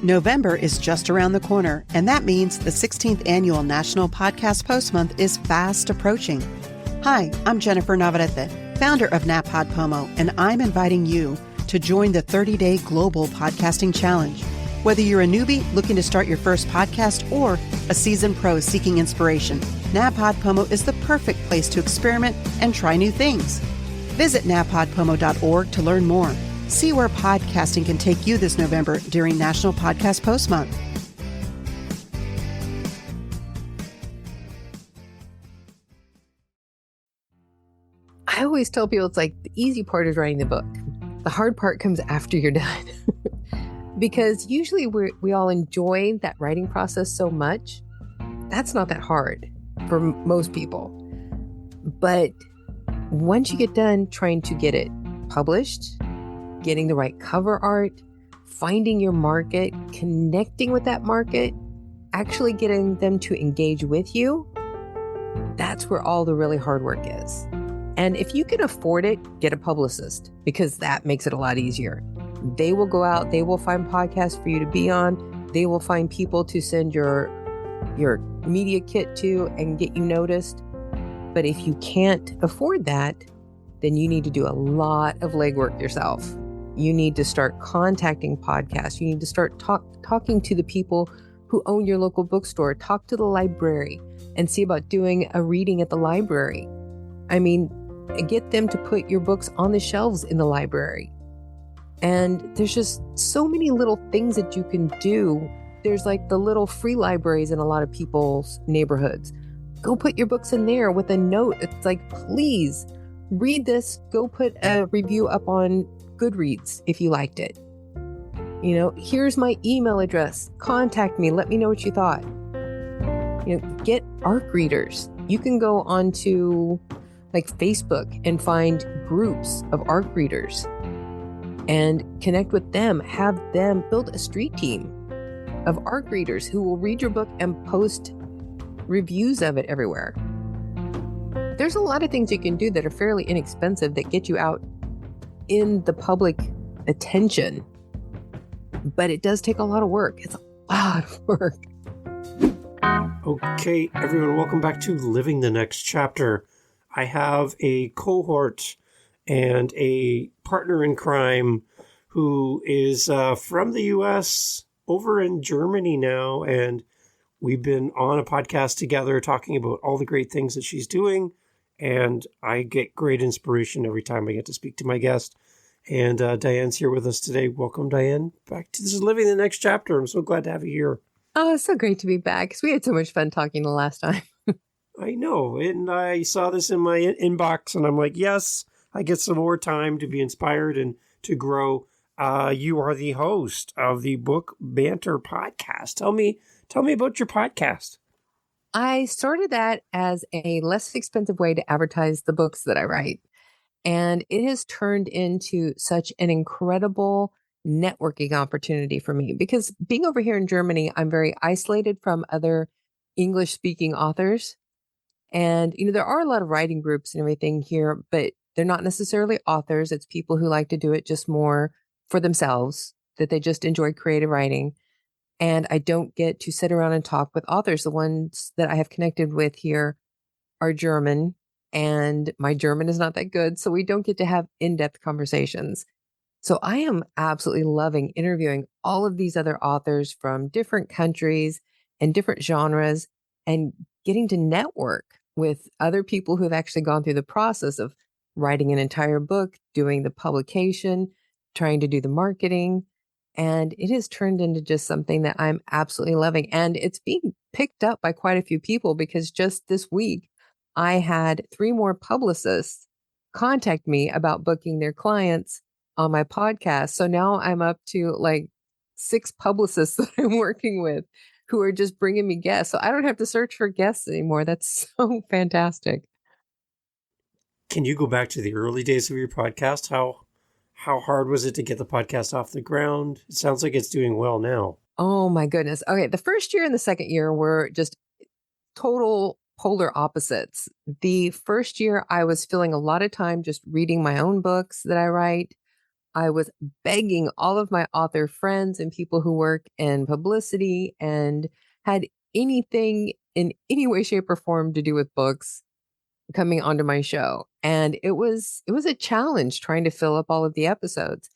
November is just around the corner, and that means the 16th Annual National Podcast Post Month is fast approaching. Hi, I'm Jennifer Navarrete, founder of NaPodPomo, and I'm inviting you to join the 30-day Global Podcasting Challenge. Whether you're a newbie looking to start your first podcast or a seasoned pro seeking inspiration, NaPodPomo is the perfect place to experiment and try new things. Visit napodpomo.org to learn more. See where podcasting can take you this November during National Podcast Post Month. I always tell people it's like the easy part is writing the book. The hard part comes after you're done. Because usually we all enjoy that writing process so much. That's not that hard for most people. But once you get done trying to get it published, getting the right cover art, finding your market, connecting with that market, actually getting them to engage with you, that's where all the really hard work is. And if you can afford it, get a publicist, because that makes it a lot easier. They will go out, they will find podcasts for you to be on, they will find people to send your media kit to and get you noticed. But if you can't afford that, then you need to do a lot of legwork yourself. You need to start contacting podcasts. You need to start talking to the people who own your local bookstore. Talk to the library and see about doing a reading at the library. I mean, get them to put your books on the shelves in the library. And there's just so many little things that you can do. There's like the little free libraries in a lot of people's neighborhoods. Go put your books in there with a note. It's like, please read this. Go put a review up on Goodreads if you liked it. You know, here's my email address. Contact me. Let me know what you thought. You know, get ARC readers. You can go onto like Facebook and find groups of ARC readers and connect with them. Have them build a street team of ARC readers who will read your book and post reviews of it everywhere. There's a lot of things you can do that are fairly inexpensive that get you out in the public attention, but it does take a lot of work. It's a lot of work. Okay, everyone, welcome back to Living the Next Chapter. I have a cohort and a partner in crime who is from the U.S. over in Germany now, and we've been on a podcast together talking about all the great things that she's doing, and I get great inspiration every time I get to speak to my guest. And Dianne's here with us today. Welcome, Dianne, back to This is Living the Next Chapter. I'm so glad to have you here. Oh, it's so great to be back because we had so much fun talking the last time. I know, and I saw this in my inbox, and I'm like, yes, I get some more time to be inspired and to grow. You are the host of the Book Banter podcast. Tell me about your podcast. I started that as a less expensive way to advertise the books that I write. And it has turned into such an incredible networking opportunity for me because being over here in Germany, I'm very isolated from other English speaking authors. And, you know, there are a lot of writing groups and everything here, but they're not necessarily authors. It's people who like to do it just more for themselves, that they just enjoy creative writing. And I don't get to sit around and talk with authors. The ones that I have connected with here are German, and my German is not that good. So we don't get to have in-depth conversations. So I am absolutely loving interviewing all of these other authors from different countries and different genres and getting to network with other people who have actually gone through the process of writing an entire book, doing the publication, trying to do the marketing. And it has turned into just something that I'm absolutely loving. And it's being picked up by quite a few people because just this week, I had 3 more publicists contact me about booking their clients on my podcast. So now I'm up to like 6 publicists that I'm working with who are just bringing me guests. So I don't have to search for guests anymore. That's so fantastic. Can you go back to the early days of your podcast? How hard was it to get the podcast off the ground? It sounds like it's doing well now. Oh my goodness. Okay. The first year and the second year were just total polar opposites. The first year I was filling a lot of time just reading my own books that I write. I was begging all of my author friends and people who work in publicity and had anything in any way, shape, or form to do with books coming onto my show. And it was a challenge trying to fill up all of the episodes.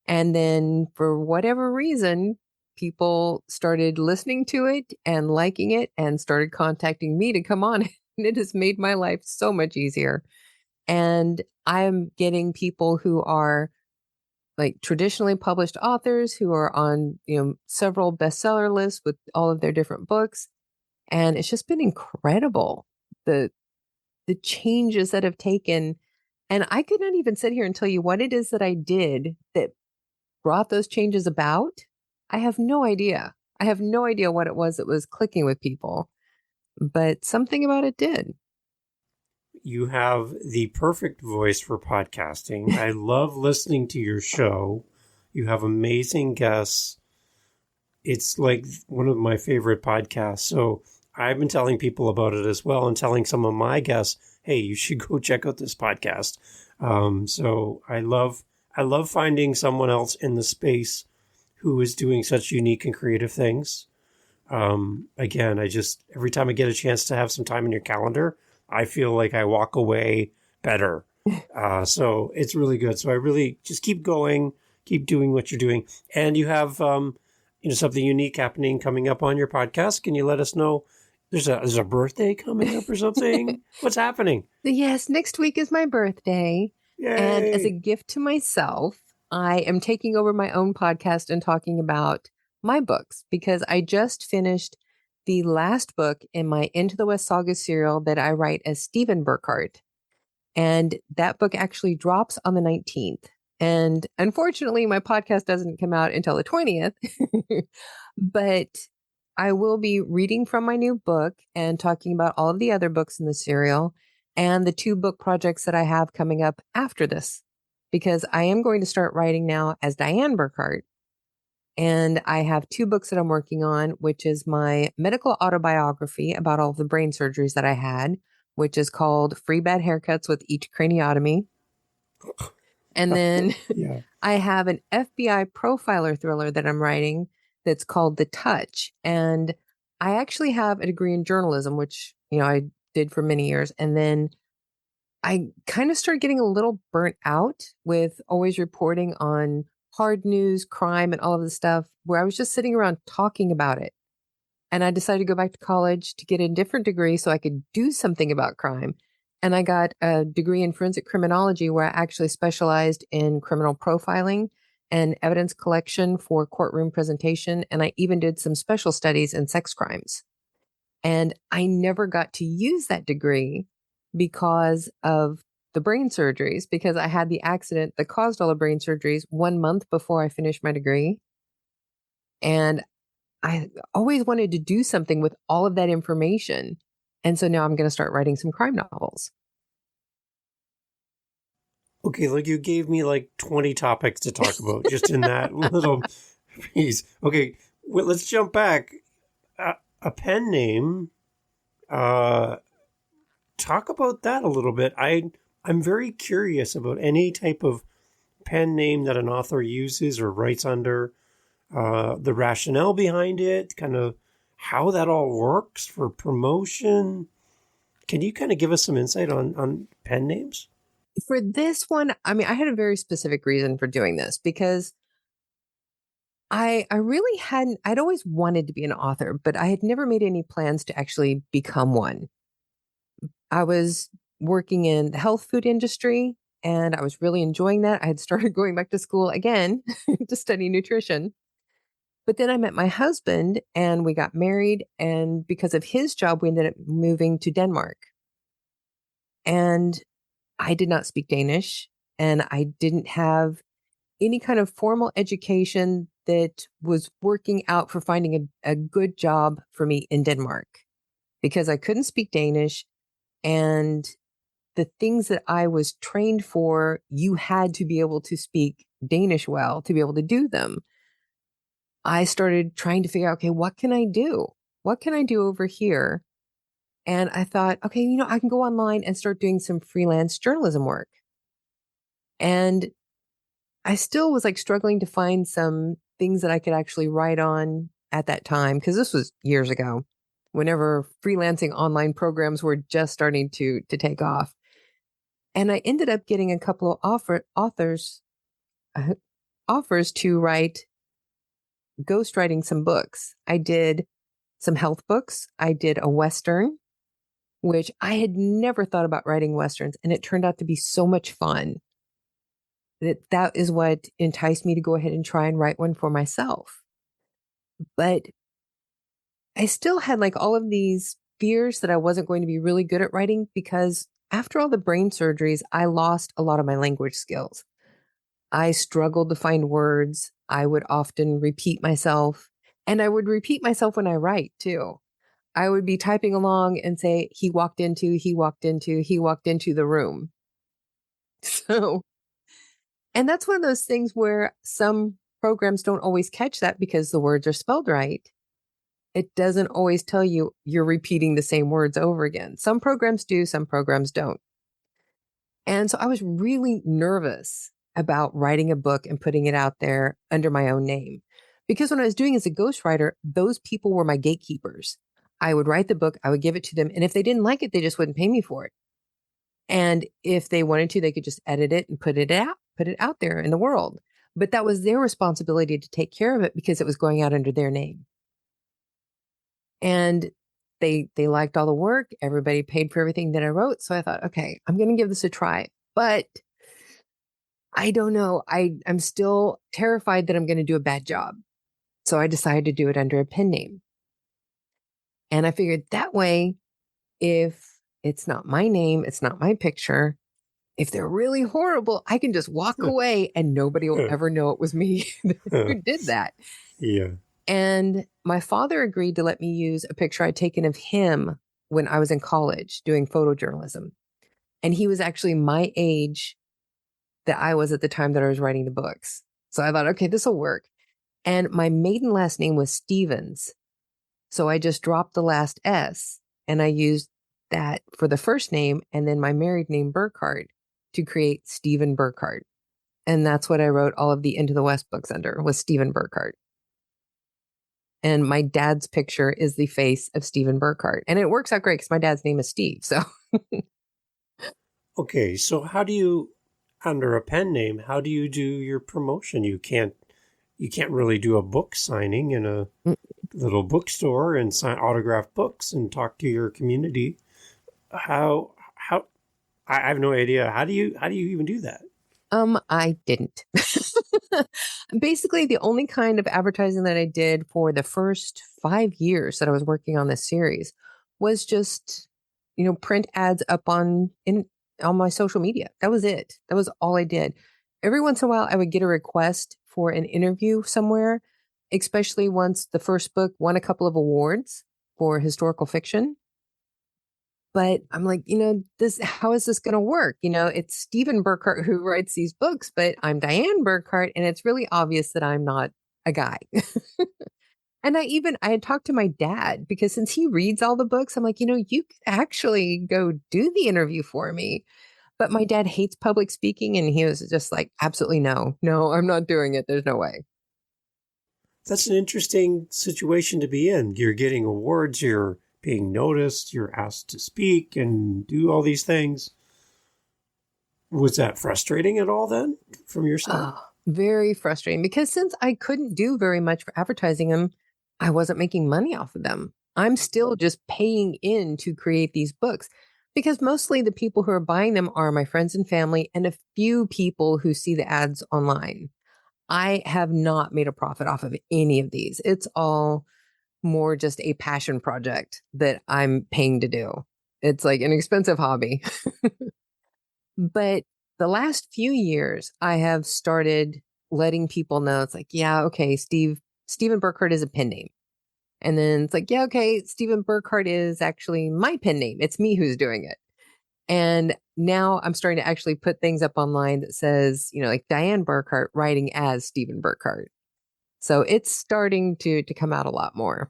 And then for whatever reason, people started listening to it and liking it and started contacting me to come on. And it has made my life so much easier. And I'm getting people who are like traditionally published authors who are on, several bestseller lists with all of their different books. And it's just been incredible. The changes that have taken. And I could not even sit here and tell you what it is that I did that brought those changes about. I have no idea. I have no idea what it was that was clicking with people, but something about it did. You have the perfect voice for podcasting. I love listening to your show. You have amazing guests. It's like one of my favorite podcasts. So I've been telling people about it as well and telling some of my guests, hey, you should go check out this podcast. So I love finding someone else in the space who is doing such unique and creative things. Again, every time I get a chance to have some time in your calendar, I feel like I walk away better. So it's really good. So I really just keep going, keep doing what you're doing. And you have, something unique happening coming up on your podcast. Can you let us know? There's a birthday coming up or something? What's happening? Yes, next week is my birthday. Yay. And as a gift to myself, I am taking over my own podcast and talking about my books because I just finished the last book in my Into the West Saga serial that I write as Stephen Burckhardt. And that book actually drops on the 19th. And unfortunately, my podcast doesn't come out until the 20th. But I will be reading from my new book and talking about all of the other books in the serial and the 2 book projects that I have coming up after this, because I am going to start writing now as Dianne Burckhardt. And I have 2 books that I'm working on, which is my medical autobiography about all of the brain surgeries that I had, which is called Free Bad Haircuts with Each Craniotomy. And then Yeah. I have an FBI profiler thriller that I'm writing that's called The Touch. And I actually have a degree in journalism, which, I did for many years. And then I kind of started getting a little burnt out with always reporting on hard news, crime, and all of this stuff where I was just sitting around talking about it. And I decided to go back to college to get a different degree so I could do something about crime. And I got a degree in forensic criminology where I actually specialized in criminal profiling and evidence collection for courtroom presentation. And I even did some special studies in sex crimes. And I never got to use that degree because of the brain surgeries, because I had the accident that caused all the brain surgeries 1 month before I finished my degree. And I always wanted to do something with all of that information. And so now I'm going to start writing some crime novels. Okay, like you gave me like 20 topics to talk about just in that little piece. Okay, well, let's jump back. A pen name. Talk about that a little bit. I'm very curious about any type of pen name that an author uses or writes under, the rationale behind it, kind of how that all works for promotion. Can you kind of give us some insight on pen names? For this one, I had a very specific reason for doing this because I really I'd always wanted to be an author, but I had never made any plans to actually become one. I was working in the health food industry and I was really enjoying that. I had started going back to school again to study nutrition. But then I met my husband and we got married. And because of his job, we ended up moving to Denmark. And I did not speak Danish and I didn't have any kind of formal education that was working out for finding a good job for me in Denmark because I couldn't speak Danish. And the things that I was trained for, you had to be able to speak Danish well to be able to do them. I started trying to figure out, okay, what can I do? What can I do over here? And I thought, okay, I can go online and start doing some freelance journalism work. And I still was like struggling to find some things that I could actually write on at that time, because this was years ago, whenever freelancing online programs were just starting to take off. And I ended up getting a couple of uh, offers to write ghostwriting some books. I did some health books. I did a Western, which I had never thought about writing Westerns. And it turned out to be so much fun that is what enticed me to go ahead and try and write one for myself. But I still had like all of these fears that I wasn't going to be really good at writing, because after all the brain surgeries, I lost a lot of my language skills. I struggled to find words. I would often repeat myself, and I would repeat myself when I write too. I would be typing along and say, he walked into the room. So, and that's one of those things where some programs don't always catch that because the words are spelled right. It doesn't always tell you you're repeating the same words over again. Some programs do, some programs don't. And so I was really nervous about writing a book and putting it out there under my own name. Because when I was doing as a ghostwriter, those people were my gatekeepers. I would write the book, I would give it to them, and if they didn't like it, they just wouldn't pay me for it. And if they wanted to, they could just edit it and put it out there in the world. But that was their responsibility to take care of it because it was going out under their name. And they liked all the work. Everybody paid for everything that I wrote. So I thought, okay, I'm going to give this a try. But I don't know. I'm still terrified that I'm going to do a bad job. So I decided to do it under a pen name. And I figured that way, if it's not my name, it's not my picture, if they're really horrible, I can just walk away and nobody will ever know it was me who did that. Yeah. And my father agreed to let me use a picture I'd taken of him when I was in college doing photojournalism. And he was actually my age that I was at the time that I was writing the books. So I thought, okay, this will work. And my maiden last name was Stevens. So I just dropped the last S and I used that for the first name and then my married name Burckhardt to create Stephen Burckhardt. And that's what I wrote all of the Into the West books under, was Stephen Burckhardt. And my dad's picture is the face of Stephen Burckhardt. And it works out great because my dad's name is Steve. So okay, so how do you, under a pen name, how do you do your promotion? You can't really do a book signing in a little bookstore and sign autographed books and talk to your community. How I have no idea. How do you even do that? I didn't. Basically, the only kind of advertising that I did for the first 5 years that I was working on this series was just, print ads up on my social media. That was it. That was all I did. Every once in a while, I would get a request for an interview somewhere, especially once the first book won a couple of awards for historical fiction. But I'm like, how is this going to work? It's Stephen Burckhardt who writes these books, but I'm Dianne Burckhardt, and it's really obvious that I'm not a guy. And I had talked to my dad, because since he reads all the books, I'm like, you could actually go do the interview for me. But my dad hates public speaking, and he was just like, absolutely no, I'm not doing it. There's no way. That's an interesting situation to be in. You're getting awards, you're being noticed, you're asked to speak and do all these things. Was that frustrating at all then from your side? Very frustrating, because since I couldn't do very much for advertising them, I wasn't making money off of them. I'm still just paying in to create these books, because mostly the people who are buying them are my friends and family and a few people who see the ads online. I have not made a profit off of any of these. It's all more just a passion project that I'm paying to do. It's like an expensive hobby. But the last few years, I have started letting people know, it's like, yeah, okay, Stephen Burckhardt is a pen name. And then it's like, yeah, okay, Stephen Burckhardt is actually my pen name. It's me who's doing it. And now I'm starting to actually put things up online that says, like Dianne Burckhardt writing as Stephen Burckhardt. So it's starting to come out a lot more.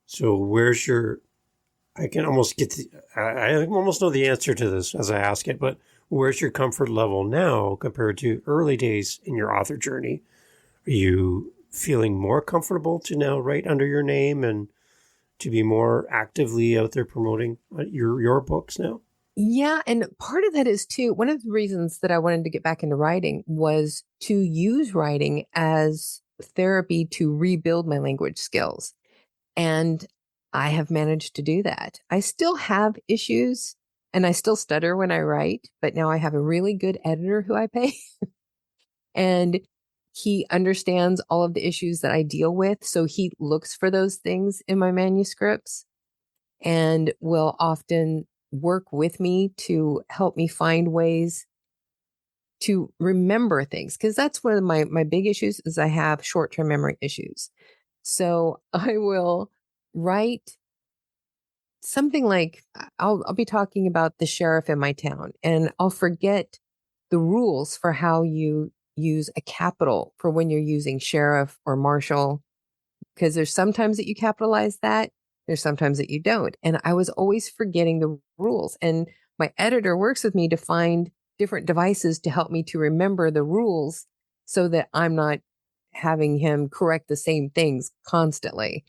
So I can almost I almost know the answer to this as I ask it, but Where's your comfort level now compared to early days in your author journey? Are you feeling more comfortable to now write under your name and to be more actively out there promoting your books now? Yeah. And part of that is too, one of the reasons that I wanted to get back into writing was to use writing as therapy to rebuild my language skills. And I have managed to do that. I still have issues and I still stutter when I write, but now I have a really good editor who I pay and he understands all of the issues that I deal with. So he looks for those things in my manuscripts and will often work with me to help me find ways to remember things. Cause that's one of my big issues is I have short-term memory issues. So I will write something like I'll be talking about the sheriff in my town and I'll forget the rules for how you use a capital for when you're using sheriff or marshal. Because there's sometimes that you capitalize that. There's sometimes that you don't. And I was always forgetting the rules. And my editor works with me to find different devices to help me to remember the rules so that I'm not having him correct the same things constantly.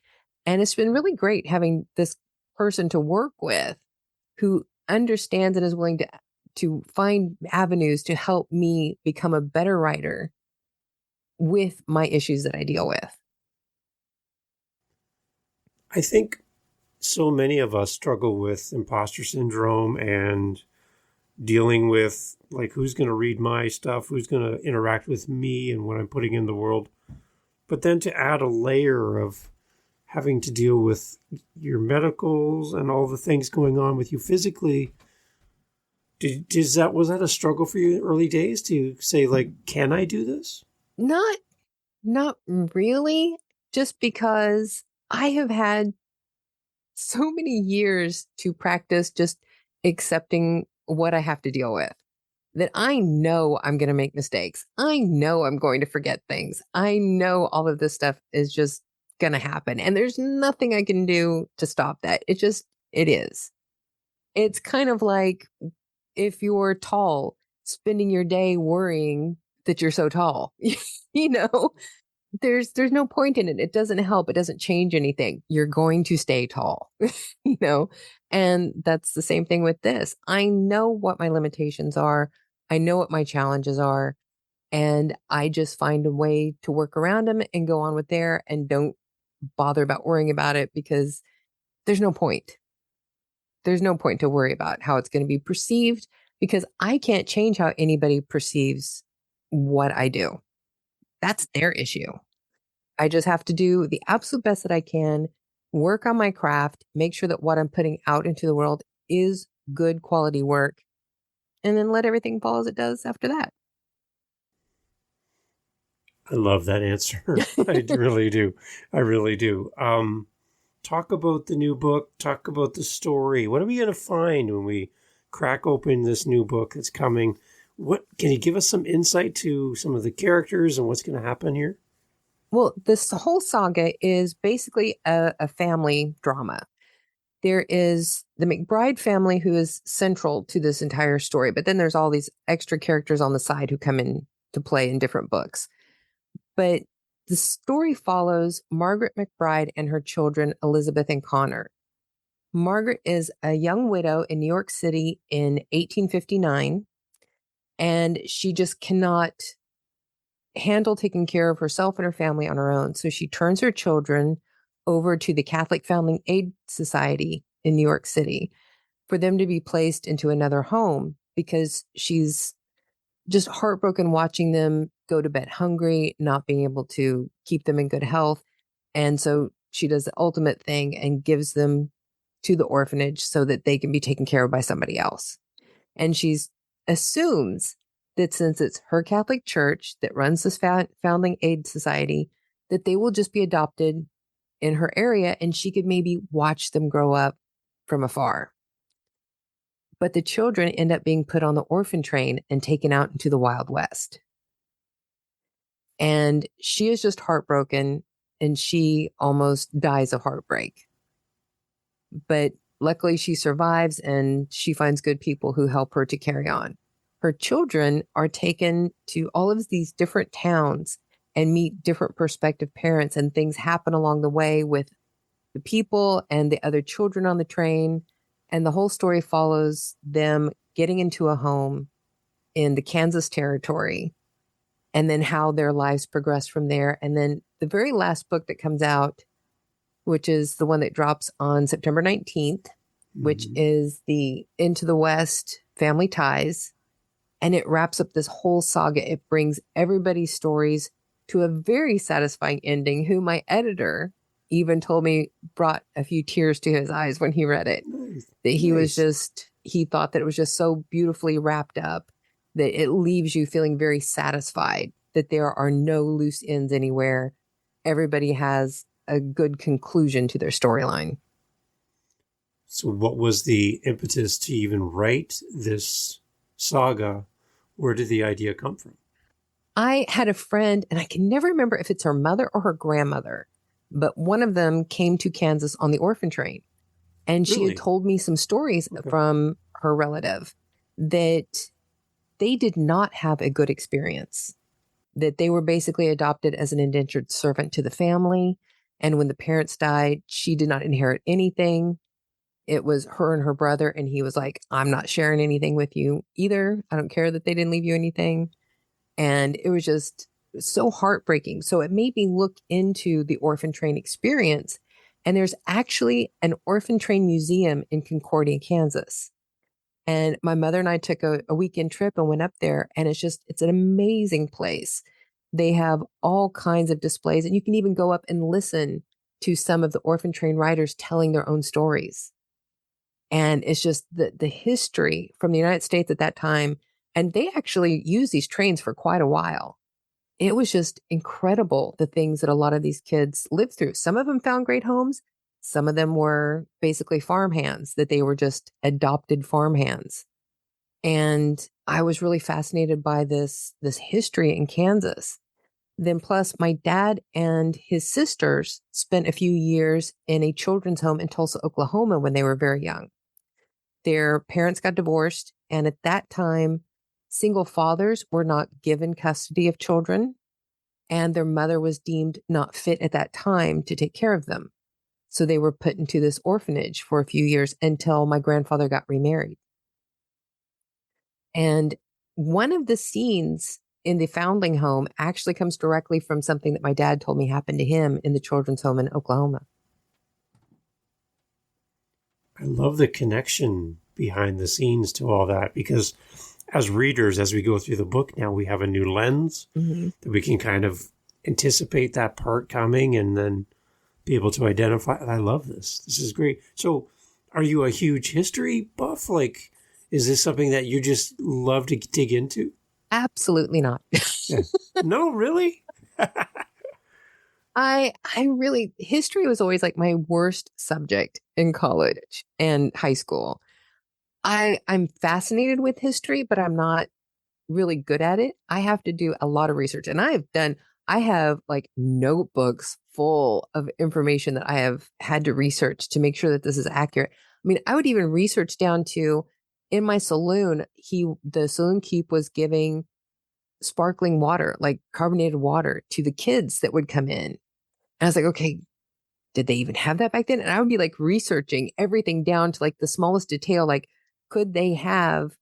And it's been really great having this person to work with who understands and is willing to find avenues to help me become a better writer with my issues that I deal with. I think so many of us struggle with imposter syndrome and dealing with like who's going to read my stuff, who's going to interact with me and what I'm putting in the world. But then to add a layer of having to deal with your medicals and all the things going on with you physically, was that a struggle for you in early days to say like, can I do this? Not really, just because I have had so many years to practice just accepting what I have to deal with, that I know I'm going to make mistakes. I know I'm going to forget things. I know all of this stuff is just going to happen. And there's nothing I can do to stop that. It is. It's kind of like if you're tall, spending your day worrying that you're so tall, you know, there's no point in it. It doesn't help. It doesn't change anything. You're going to stay tall, you know, and that's the same thing with this. I know what my limitations are. I know what my challenges are, and I just find a way to work around them and go on with there and don't bother about worrying about it because there's no point. There's no point to worry about how it's going to be perceived because I can't change how anybody perceives what I do. That's their issue. I just have to do the absolute best that I can, work on my craft, make sure that what I'm putting out into the world is good quality work, and then let everything fall as it does after that. I love that answer. I really do. I really do. Talk about the new book. Talk about the story. What are we going to find when we crack open this new book that's coming? What can you give us some insight to some of the characters and what's going to happen here? Well, this whole saga is basically a family drama. There is the McBride family who is central to this entire story, but then there's all these extra characters on the side who come in to play in different books. But the story follows Margaret McBride and her children, Elizabeth and Connor. Margaret is a young widow in New York City in 1859, and she just cannot handle taking care of herself and her family on her own. So she turns her children over to the Catholic Family Aid Society in New York City for them to be placed into another home because she's just heartbroken watching them go to bed hungry, not being able to keep them in good health. And so she does the ultimate thing and gives them to the orphanage so that they can be taken care of by somebody else. And she assumes that since it's her Catholic Church that runs this Foundling Aid Society, that they will just be adopted in her area and she could maybe watch them grow up from afar. But the children end up being put on the orphan train and taken out into the Wild West. And she is just heartbroken and she almost dies of heartbreak. But luckily she survives and she finds good people who help her to carry on. her children are taken to all of these different towns and meet different prospective parents, and things happen along the way with the people and the other children on the train. And the whole story follows them getting into a home in the Kansas territory, and then how their lives progress from there. And then the very last book that comes out, which is the one that drops on September 19th, which is the Into the West Family Ties. And it wraps up this whole saga. It brings everybody's stories to a very satisfying ending, who my editor even told me brought a few tears to his eyes when he read it. Nice. That he thought that it was just so beautifully wrapped up that it leaves you feeling very satisfied that there are no loose ends anywhere. Everybody has a good conclusion to their storyline. So what was the impetus to even write this saga? Where did the idea come from? I had a friend, and I can never remember if it's her mother or her grandmother, but one of them came to Kansas on the orphan train. And she Really? had told me some stories from her relative that they did not have a good experience, that they were basically adopted as an indentured servant to the family. And when the parents died, she did not inherit anything. It was her and her brother. And he was like, I'm not sharing anything with you either. I don't care that they didn't leave you anything. And it was just so heartbreaking. So it made me look into the orphan train experience. And there's actually an orphan train museum in Concordia, Kansas. And my mother and I took a weekend trip and went up there. And it's an amazing place. They have all kinds of displays. And you can even go up and listen to some of the orphan train riders telling their own stories. And it's just the history from the United States at that time. And they actually used these trains for quite a while. It was just incredible, the things that a lot of these kids lived through. Some of them found great homes. Some of them were basically farmhands, that they were just adopted farmhands. And I was really fascinated by this history in Kansas. Then plus my dad and his sisters spent a few years in a children's home in Tulsa, Oklahoma when they were very young. Their parents got divorced. And at that time, single fathers were not given custody of children, and their mother was deemed not fit at that time to take care of them. So they were put into this orphanage for a few years until my grandfather got remarried. And one of the scenes in the foundling home actually comes directly from something that my dad told me happened to him in the children's home in Oklahoma. I love the connection behind the scenes to all that, because as readers, as we go through the book now, we have a new lens that we can kind of anticipate that part coming and then be able to identify. I love this. This is great. So are you a huge history buff? Like, is this something that you just love to dig into? Absolutely not. Yeah. No, really? I really, history was always like my worst subject in college and high school. I'm fascinated with history, but I'm not really good at it. I have to do a lot of research, and I have like notebooks full of information that I have had to research to make sure that this is accurate. I mean, I would even research down to, in my saloon, the saloon keep was giving sparkling water, like carbonated water, to the kids that would come in. And I was like, okay, did they even have that back then? And I would be like researching everything down to like the smallest detail, like, could they have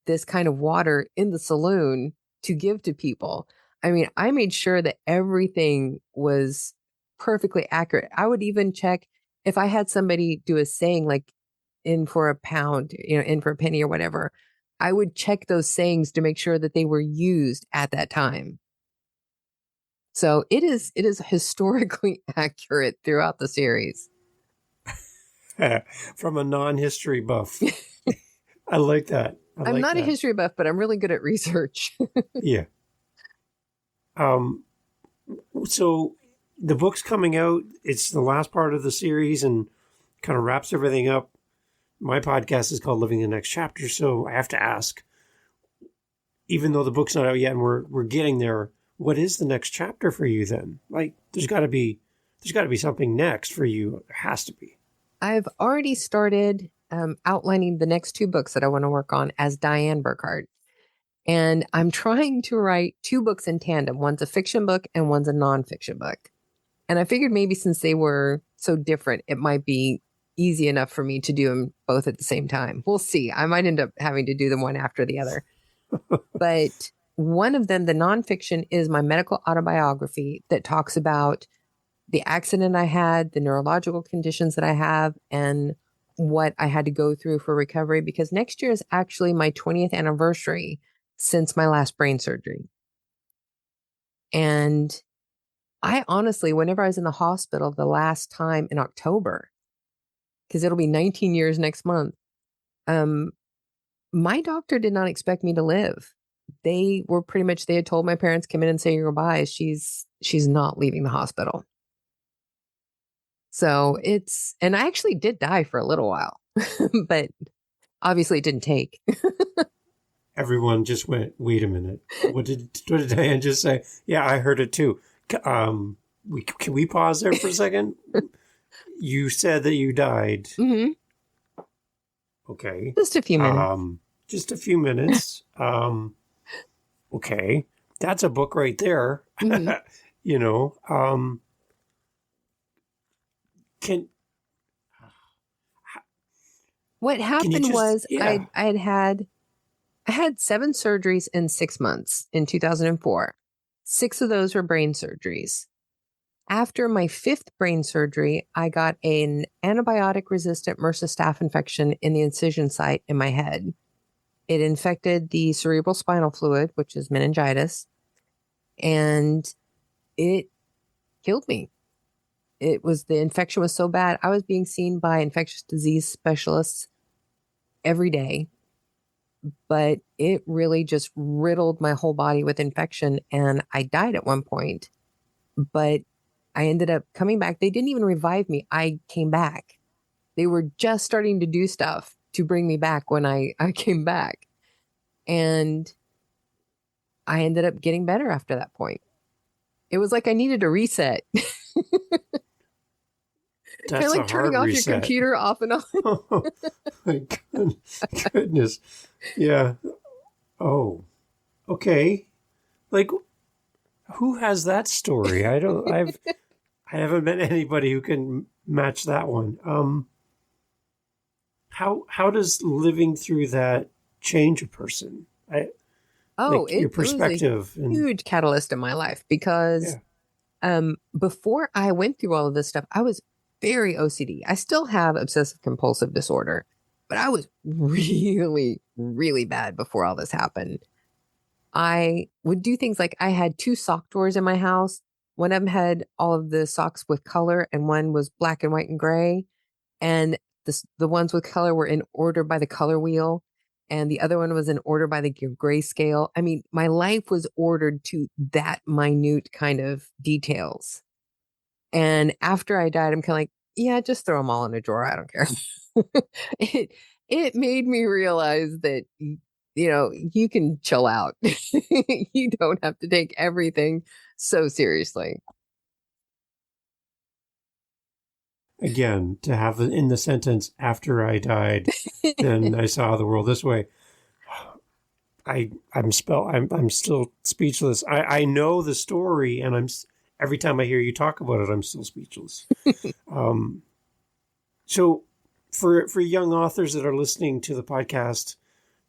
this kind of water in the saloon to give to people? I mean, I made sure that everything was perfectly accurate. I would even check if I had somebody do a saying like in for a pound, in for a penny or whatever. I would check those sayings to make sure that they were used at that time. So it is historically accurate throughout the series. From a non-history buff. I like that. I'm not a history buff, but I'm really good at research. Yeah. So the book's coming out. It's the last part of the series and kind of wraps everything up. My podcast is called Living the Next Chapter. So I have to ask, even though the book's not out yet and we're getting there, what is the next chapter for you then? Like, there's got to be something next for you. There has to be. I've already started outlining the next two books that I want to work on as Dianne Burckhardt. And I'm trying to write 2 books in tandem. One's a fiction book and one's a nonfiction book. And I figured maybe since they were so different, it might be easy enough for me to do them both at the same time. We'll see. I might end up having to do them one after the other. But one of them, the nonfiction, is my medical autobiography that talks about the accident I had, the neurological conditions that I have, and what I had to go through for recovery, because next year is actually my 20th anniversary since my last brain surgery. And I honestly, whenever I was in the hospital the last time in October, because it'll be 19 years next month, my doctor did not expect me to live. They were pretty much, they had told my parents, come in and say your goodbyes. She's not leaving the hospital. So and I actually did die for a little while, but obviously it didn't take. Everyone just went, wait a minute. What did Dianne just say? Yeah, I heard it too. Can we pause there for a second? You said that you died. Mm-hmm. Okay. Just a few minutes. Just a few minutes. Okay. That's a book right there. Mm-hmm. You know, what happened was yeah. I had 7 surgeries in 6 months in 2004. 6 of those were brain surgeries. After my 5th brain surgery, I got an antibiotic-resistant MRSA staph infection in the incision site in my head. It infected the cerebral spinal fluid, which is meningitis, and it killed me. The infection was so bad. I was being seen by infectious disease specialists every day, but it really just riddled my whole body with infection, and I died at one point. But I ended up coming back. They didn't even revive me. I came back. They were just starting to do stuff to bring me back when I came back. And I ended up getting better after that point. It was like I needed a reset. Kind of like turning off your computer off and on. Oh, my goodness. Yeah. Oh, okay. Like, who has that story? I haven't met anybody who can match that one. How does living through that change a person? Your perspective. It was a huge catalyst in my life because before I went through all of this stuff, I was very OCD. I still have obsessive compulsive disorder, but I was really, really bad before all this happened. I would do things like I had 2 sock drawers in my house. One of them had all of the socks with color and one was black and white and gray. And the ones with color were in order by the color wheel. And the other one was in order by the grayscale. I mean, my life was ordered to that minute kind of details. And after I died, I'm kind of like, yeah, just throw them all in a drawer. I don't care. It made me realize that, you can chill out. You don't have to take everything so seriously. Again, to have in the sentence, after I died, then I saw the world this way. I'm still speechless. I know the story, and every time I hear you talk about it, I'm still speechless. So for young authors that are listening to the podcast,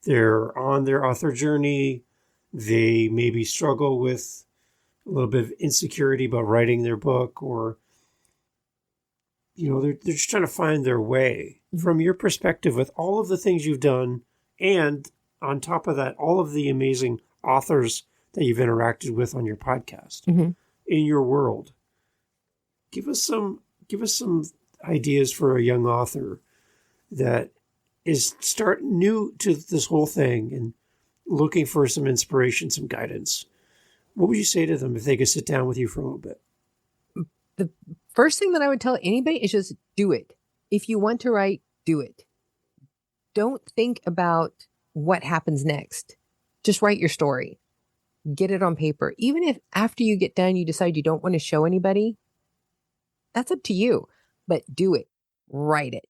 they're on their author journey. They maybe struggle with a little bit of insecurity about writing their book, or they're just trying to find their way. From your perspective, with all of the things you've done, and on top of that, all of the amazing authors that you've interacted with on your podcast, in your world, give us some ideas for a young author that is new to this whole thing and looking for some inspiration, some guidance. What would you say to them if they could sit down with you for a little bit? The first thing that I would tell anybody is just do it. If you want to write, do it. Don't think about what happens next. Just write your story. Get it on paper. Even if after you get done, you decide you don't want to show anybody, that's up to you. But do it. Write it.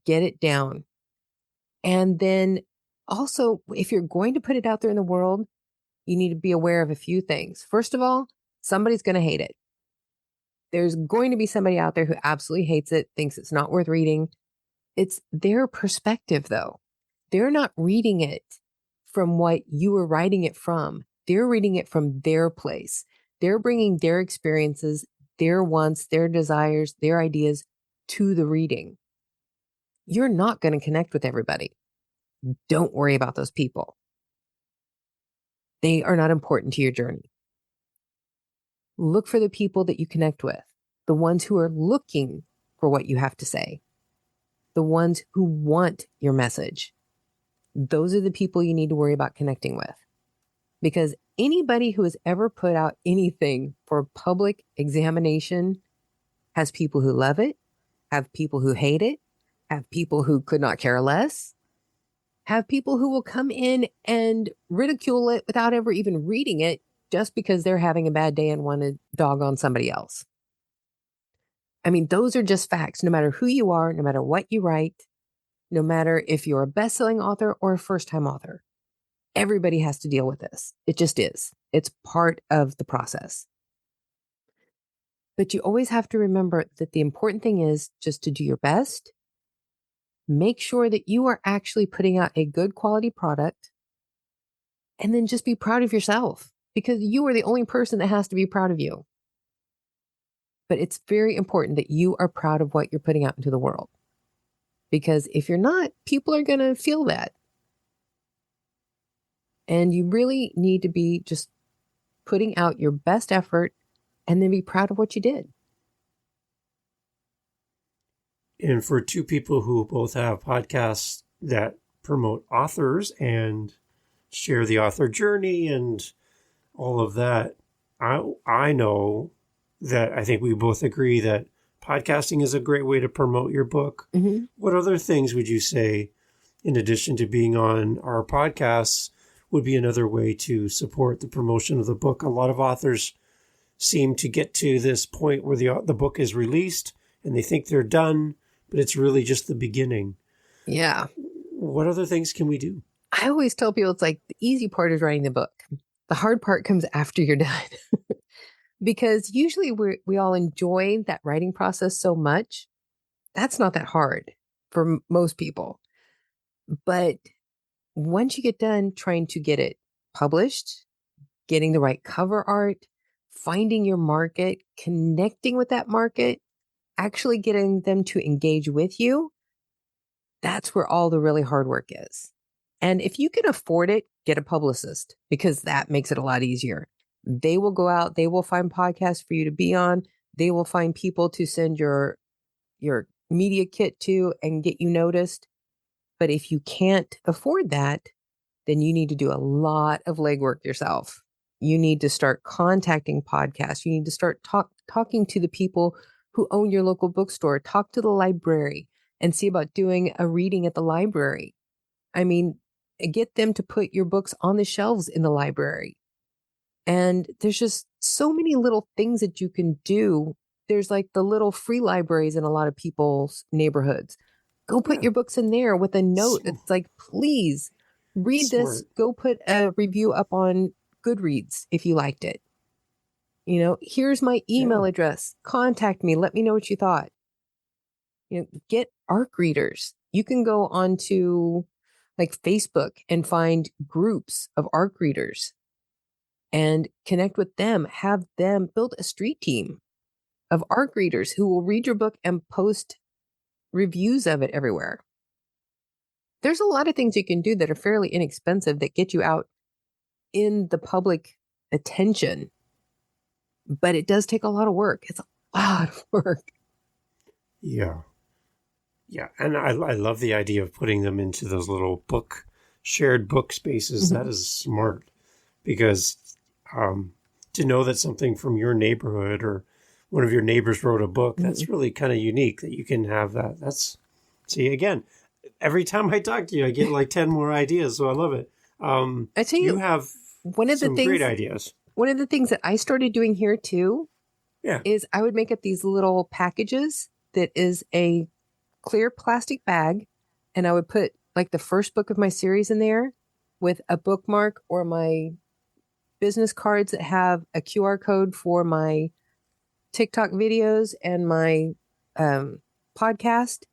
Get it down. And then Also, if you're going to put it out there in the world, you need to be aware of a few things. First of all, somebody's going to hate it. There's going to be somebody out there who absolutely hates it, thinks it's not worth reading. It's their perspective, though. They're not reading it from what you were writing it from. They're reading it from their place. They're bringing their experiences, their wants, their desires, their ideas to the reading. You're not going to connect with everybody. Don't worry about those people. They are not important to your journey. Look for the people that you connect with, the ones who are looking for what you have to say, the ones who want your message. Those are the people you need to worry about connecting with. Because anybody who has ever put out anything for public examination has people who love it, have people who hate it, have people who could not care less, have people who will come in and ridicule it without ever even reading it just because they're having a bad day and want to dog on somebody else. I mean, those are just facts. No matter who you are, no matter what you write, no matter if you're a best-selling author or a first-time author, everybody has to deal with this. It just is. It's part of the process. But you always have to remember that the important thing is just to do your best. Make sure that you are actually putting out a good quality product, and then just be proud of yourself, because you are the only person that has to be proud of you. But it's very important that you are proud of what you're putting out into the world, because if you're not, people are going to feel that. And you really need to be just putting out your best effort and then be proud of what you did. And for two people who both have podcasts that promote authors and share the author journey and all of that, I know that I think we both agree that podcasting is a great way to promote your book. Mm-hmm. What other things would you say, in addition to being on our podcasts, would be another way to support the promotion of the book? A lot of authors seem to get to this point where the book is released and they think they're done, but it's really just the beginning. Yeah. What other things can we do? I always tell people it's like the easy part is writing the book. The hard part comes after you're done. Because usually we all enjoy that writing process so much. That's not that hard for most people. But once you get done trying to get it published, getting the right cover art, finding your market, connecting with that market, actually getting them to engage with you, that's where all the really hard work is. And if you can afford it, get a publicist, because that makes it a lot easier. They will go out, they will find podcasts for you to be on, they will find people to send your media kit to and get you noticed. But if you can't afford that, then you need to do a lot of legwork yourself. You need to start contacting podcasts. You need to start talking to the people who own your local bookstore. Talk to the library and see about doing a reading at the library. I mean, get them to put your books on the shelves in the library. And there's just so many little things that you can do. There's like the little free libraries in a lot of people's neighborhoods. Go put your books in there with a note. It's like, please read this. Go put a review up on Goodreads if you liked it. You know, here's my email address. Contact me. Let me know what you thought. You know, get ARC readers. You can go onto like Facebook and find groups of ARC readers and connect with them. Have them build a street team of ARC readers who will read your book and post reviews of it everywhere. There's a lot of things you can do that are fairly inexpensive that get you out in the public attention, but it does take a lot of work. It's a lot of work. Yeah. And I love the idea of putting them into those little shared book spaces. Mm-hmm. That is smart, because to know that something from your neighborhood or one of your neighbors wrote a book, that's really kind of unique that you can have that. See, again, every time I talk to you, I get like 10 more ideas. So I love it. I tell you have some great ideas. One of the things that I started doing here too, is I would make up these little packages that is a clear plastic bag, and I would put like the first book of my series in there with a bookmark or my business cards that have a QR code for my TikTok videos and my podcast.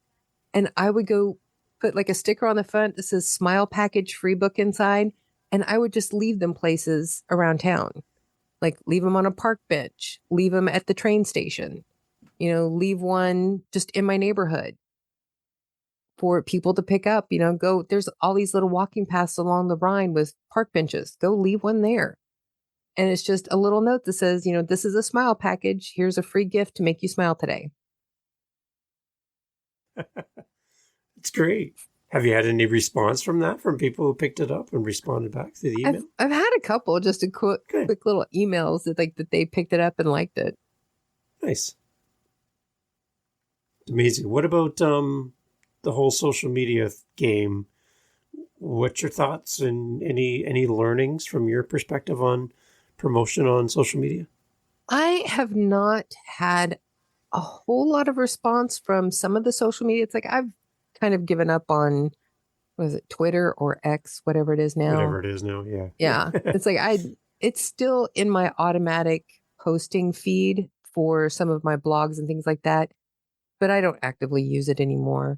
And I would go put like a sticker on the front that says smile package free book inside. And I would just leave them places around town, like leave them on a park bench, leave them at the train station, leave one just in my neighborhood for people to pick up, go, there's all these little walking paths along the Rhine with park benches, go leave one there. And it's just a little note that says, this is a smile package. Here's a free gift to make you smile today. It's great. Have you had any response from that, from people who picked it up and responded back through the email? I've had a couple, just a quick little emails that they picked it up and liked it. Nice. Amazing. What about the whole social media game? What's your thoughts and any learnings from your perspective on promotion on social media? I have not had a whole lot of response from some of the social media. It's like I've kind of given up on, was it Twitter or X, whatever it is now? Whatever it is now, yeah. Yeah. It's like it's still in my automatic posting feed for some of my blogs and things like that, but I don't actively use it anymore.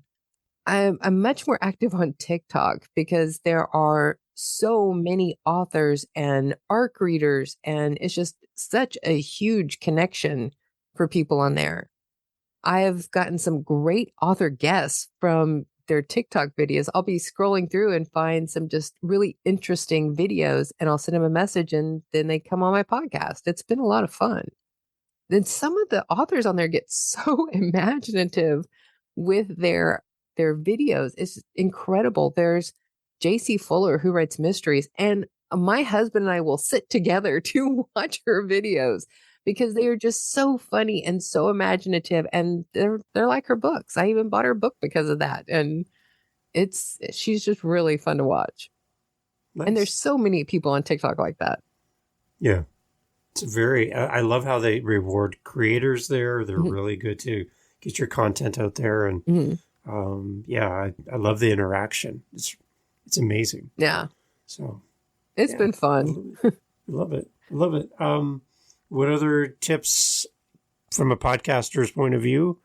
I'm much more active on TikTok because there are so many authors and ARC readers, and it's just such a huge connection for people on there. I have gotten some great author guests from their TikTok videos. I'll be scrolling through and find some just really interesting videos, and I'll send them a message, and then they come on my podcast. It's been a lot of fun. Then some of the authors on there get so imaginative with their videos. It's incredible. There's JC Fuller, who writes mysteries, and my husband and I will sit together to watch her videos because they are just so funny and so imaginative, and they're like her books. I even bought her book because of that, and she's just really fun to watch. Nice. And there's so many people on TikTok like that. Yeah, it's I love how they reward creators there. They're really good to get your content out there, and I love the interaction. It's amazing. Yeah. So it's been fun. I love it. What other tips from a podcaster's point of view?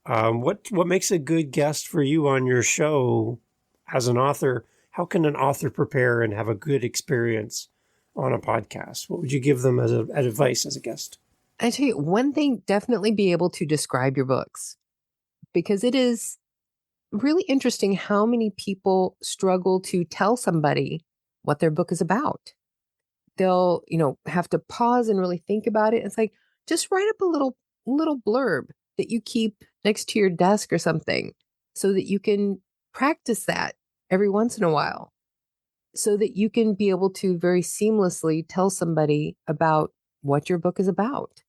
What makes a good guest for you on your show as an author? How can an author prepare and have a good experience on a podcast? What would you give them as advice as a guest? I tell you, one thing, definitely be able to describe your books, because it is really interesting how many people struggle to tell somebody what their book is about. They'll, have to pause and really think about it. It's like, just write up a little blurb that you keep next to your desk or something so that you can practice that every once in a while, so that you can be able to very seamlessly tell somebody about what your book is about.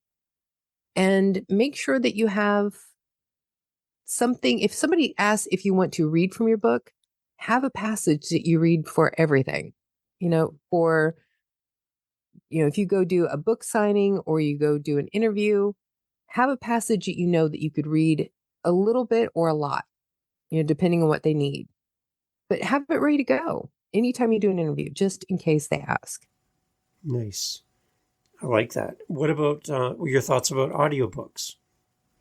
And make sure that you have something. If somebody asks if you want to read from your book, have a passage that you read for everything, if you go do a book signing or you go do an interview, have a passage that that you could read a little bit or a lot, depending on what they need. But have it ready to go anytime you do an interview, just in case they ask. Nice. I like that. What about your thoughts about audiobooks?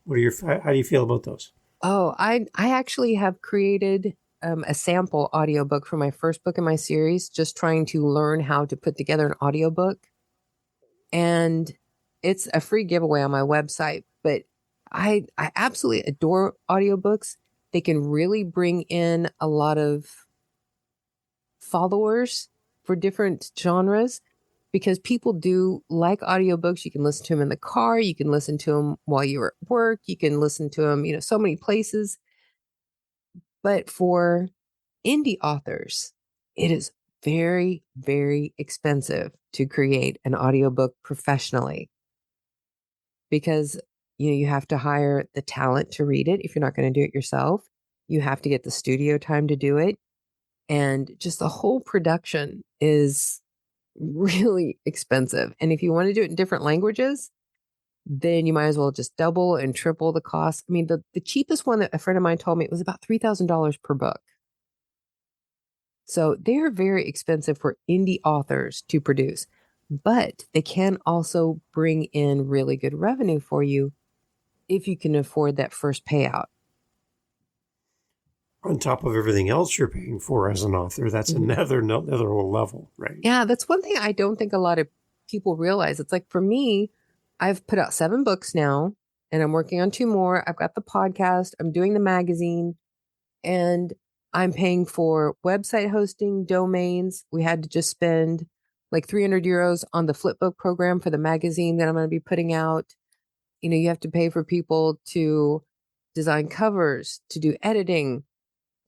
How do you feel about those? Oh, I actually have created a sample audiobook for my first book in my series, just trying to learn how to put together an audiobook. And it's a free giveaway on my website, but I absolutely adore audiobooks. They can really bring in a lot of followers for different genres, because people do like audiobooks. You can listen to them in the car. You can listen to them while you're at work. You can listen to them, so many places. But for indie authors, it is very, very expensive to create an audiobook professionally, because you have to hire the talent to read it if you're not going to do it yourself. You have to get the studio time to do it. And just the whole production is really expensive. And if you want to do it in different languages, then you might as well just double and triple the cost. I mean, the cheapest one that a friend of mine told me, it was about $3,000 per book. So they are very expensive for indie authors to produce, but they can also bring in really good revenue for you if you can afford that first payout. On top of everything else you're paying for as an author, that's another whole level, right? Yeah, that's one thing I don't think a lot of people realize. It's like for me, I've put out 7 books now, and I'm working on 2 more. I've got the podcast, I'm doing the magazine, and I'm paying for website hosting, domains. We had to just spend like 300 euros on the flipbook program for the magazine that I'm going to be putting out. You know, you have to pay for people to design covers, to do editing,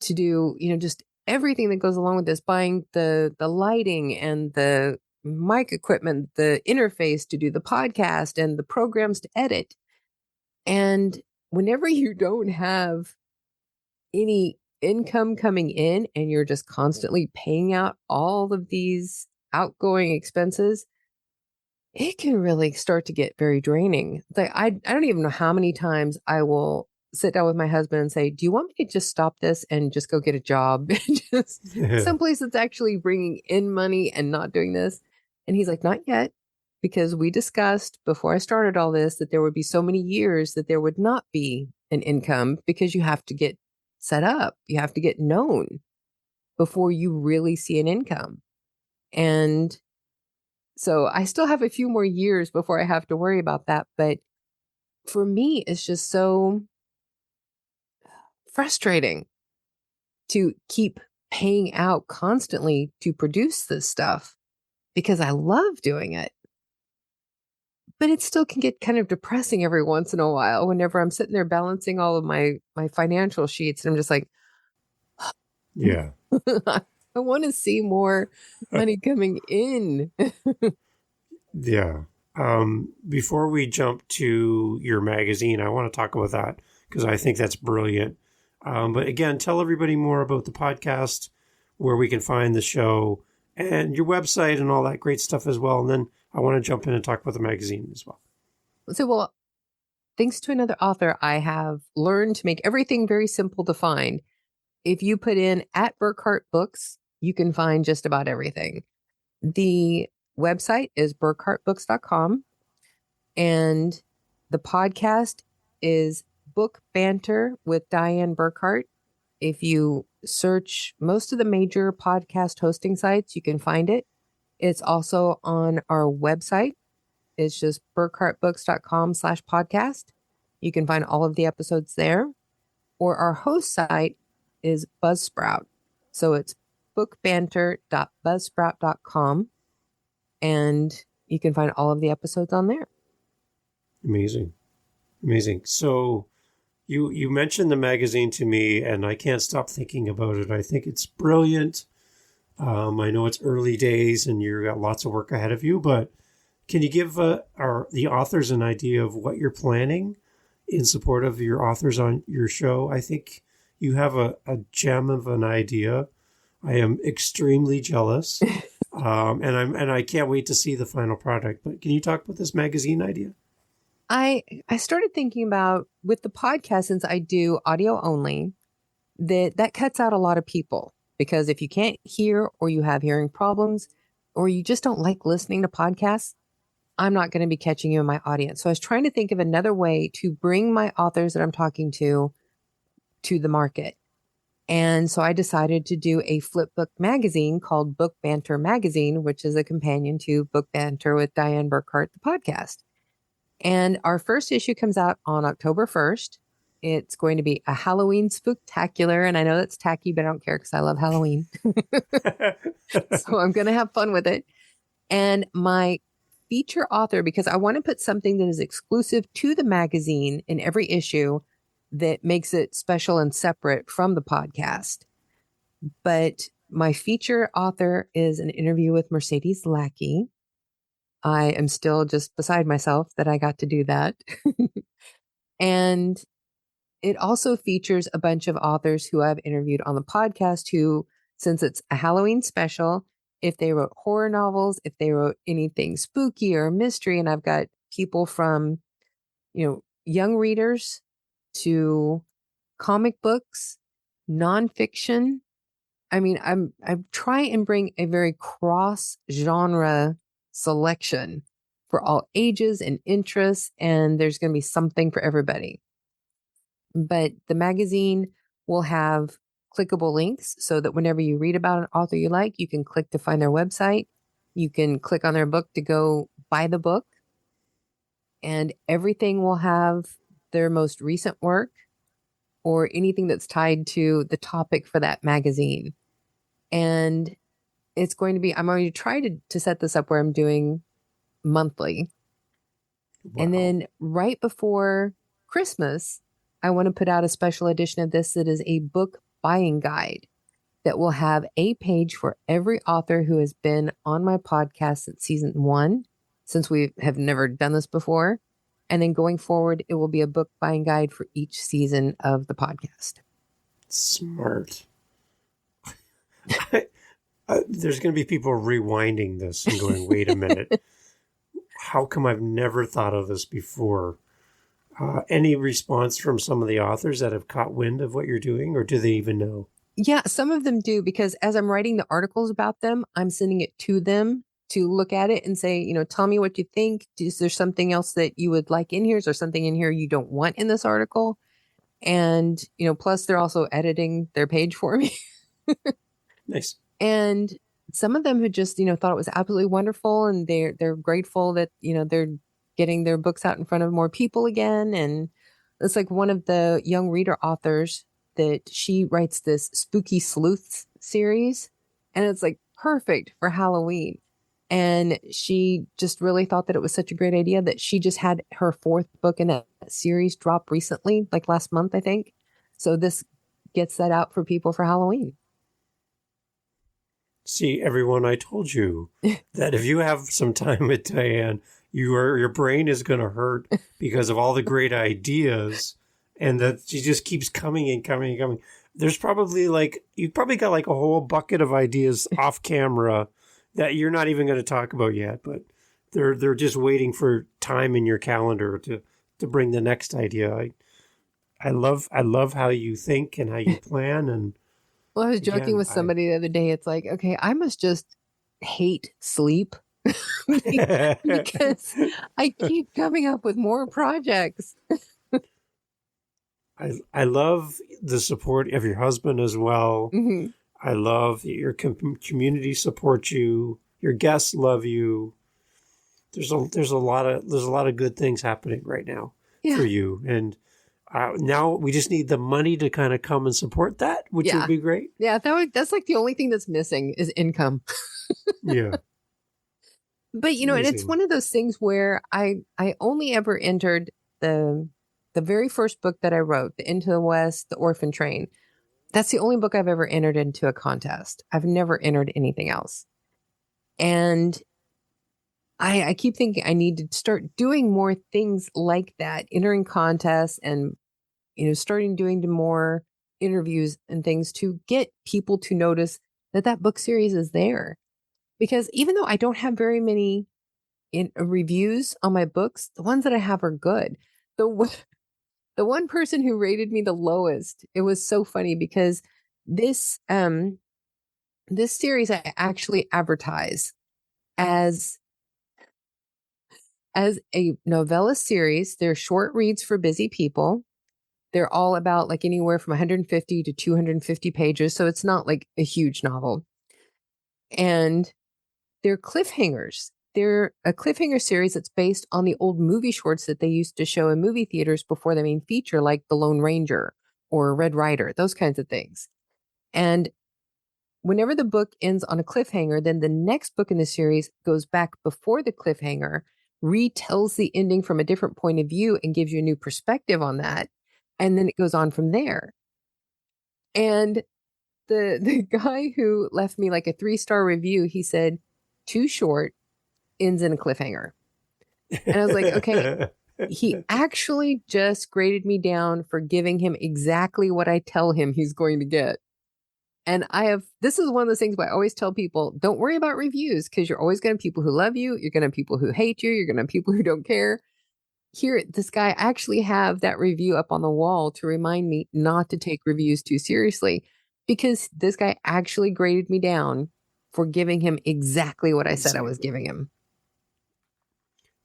to do, just everything that goes along with this, buying the lighting and the mic equipment, the interface to do the podcast and the programs to edit. And whenever you don't have any income coming in and you're just constantly paying out all of these outgoing expenses, it can really start to get very draining. Like I don't even know how many times I will sit down with my husband and say, do you want me to just stop this and just go get a job? Just someplace that's actually bringing in money and not doing this. And he's like, not yet, because we discussed before I started all this that there would be so many years that there would not be an income because you have to get set up. You have to get known before you really see an income. And so I still have a few more years before I have to worry about that. But for me, it's just so frustrating to keep paying out constantly to produce this stuff because I love doing it. But it still can get kind of depressing every once in a while whenever I'm sitting there balancing all of my financial sheets and I'm just like, yeah, I want to see more money coming in. yeah. Before we jump to your magazine, I want to talk about that because I think that's brilliant. But again, tell everybody more about the podcast, where we can find the show, and your website and all that great stuff as well. And then I want to jump in and talk about the magazine as well. So, well, thanks to another author, I have learned to make everything very simple to find. If you put in @BurckhardtBooks, you can find just about everything. The website is BurckhardtBooks.com, and the podcast is Book Banter with Dianne Burckhardt. If you search most of the major podcast hosting sites, you can find it. It's also on our website. It's just BurckhardtBooks.com/podcast. You can find all of the episodes there. Or our host site is Buzzsprout. So it's bookbanter.buzzsprout.com. And you can find all of the episodes on there. Amazing. So you mentioned the magazine to me, and I can't stop thinking about it. I think it's brilliant. I know it's early days and you've got lots of work ahead of you, but can you give the authors an idea of what you're planning in support of your authors on your show? I think you have a gem of an idea. I am extremely jealous, and I can't wait to see the final product. But can you talk about this magazine idea? I started thinking about, with the podcast, since I do audio only, that cuts out a lot of people, because if you can't hear, or you have hearing problems, or you just don't like listening to podcasts, I'm not going to be catching you in my audience. So I was trying to think of another way to bring my authors that I'm talking to the market. And so I decided to do a flip book magazine called Book Banter Magazine, which is a companion to Book Banter with Dianne Burckhardt, the podcast. And our first issue comes out on October 1st. It's going to be a Halloween spooktacular. And I know that's tacky, but I don't care because I love Halloween. So I'm going to have fun with it. And my feature author, because I want to put something that is exclusive to the magazine in every issue that makes it special and separate from the podcast. But my feature author is an interview with Mercedes Lackey. I am still just beside myself that I got to do that. And it also features a bunch of authors who I've interviewed on the podcast who, since it's a Halloween special, if they wrote horror novels, if they wrote anything spooky or mystery, and I've got people from, young readers to comic books, nonfiction, I mean, I try and bring a very cross genre selection for all ages and interests, and there's going to be something for everybody. But the magazine will have clickable links so that whenever you read about an author you like, you can click to find their website. You can click on their book to go buy the book. And everything will have their most recent work or anything that's tied to the topic for that magazine. And it's going to be, I'm going to try to set this up where I'm doing monthly. Wow. And then right before Christmas, I want to put out a special edition of this that is a book buying guide that will have a page for every author who has been on my podcast since season 1, since we have never done this before. And then going forward, it will be a book buying guide for each season of the podcast. Smart. There's going to be people rewinding this and going, wait a minute. How come I've never thought of this before? Any response from some of the authors that have caught wind of what you're doing, or do they even know? Yeah, some of them do, because as I'm writing the articles about them, I'm sending it to them to look at it and say, tell me what you think. Is there something else that you would like in here? Is there something in here you don't want in this article? And, plus they're also editing their page for me. Nice. And some of them who just, thought it was absolutely wonderful, and they're grateful that, they're getting their books out in front of more people again. And it's like one of the young reader authors that she writes this Spooky Sleuths series, and it's like perfect for Halloween. And she just really thought that it was such a great idea that she just had her 4th book in that series drop recently, like last month, I think. So this gets that out for people for Halloween. See, everyone, I told you that if you have some time with Dianne, your brain is going to hurt because of all the great ideas, and that she just keeps coming and coming and coming. There's probably you probably got like a whole bucket of ideas off camera that you're not even going to talk about yet, but they're just waiting for time in your calendar to bring the next idea. I love how you think and how you plan. And well, I was joking with somebody the other day. It's like, okay, I must just hate sleep because I keep coming up with more projects. I love the support of your husband as well. Mm-hmm. I love that your community supports you. Your guests love you. There's a lot of good things happening right now for you. And now we just need the money to kind of come and support that, which would be great. Yeah, that's like the only thing that's missing is income. Yeah. But and it's one of those things where I only ever entered the very first book that I wrote, The Into the West, The Orphan Train. That's the only book I've ever entered into a contest. I've never entered anything else. And I keep thinking I need to start doing more things like that, entering contests and, starting doing more interviews and things to get people to notice that book series is there. Because even though I don't have very many reviews on my books, the ones that I have are good. The one person who rated me the lowest, it was so funny because this series I actually advertise as a novella series. They're short reads for busy people. They're all about like anywhere from 150 to 250 pages. So it's not like a huge novel. And they're cliffhangers. They're a cliffhanger series that's based on the old movie shorts that they used to show in movie theaters before the main feature, like The Lone Ranger or Red Rider, those kinds of things. And whenever the book ends on a cliffhanger, then the next book in the series goes back before the cliffhanger, retells the ending from a different point of view and gives you a new perspective on that. And then it goes on from there. And the guy who left me like a 3-star review, he said, too short, ends in a cliffhanger. And I was like, okay, he actually just graded me down for giving him exactly what I tell him he's going to get. And this is one of those things where I always tell people, don't worry about reviews, because you're always going to have people who love you. You're going to have people who hate you. You're going to have people who don't care. Here, this guy actually have that review up on the wall to remind me not to take reviews too seriously. because this guy actually graded me down for giving him exactly what I said I was giving him.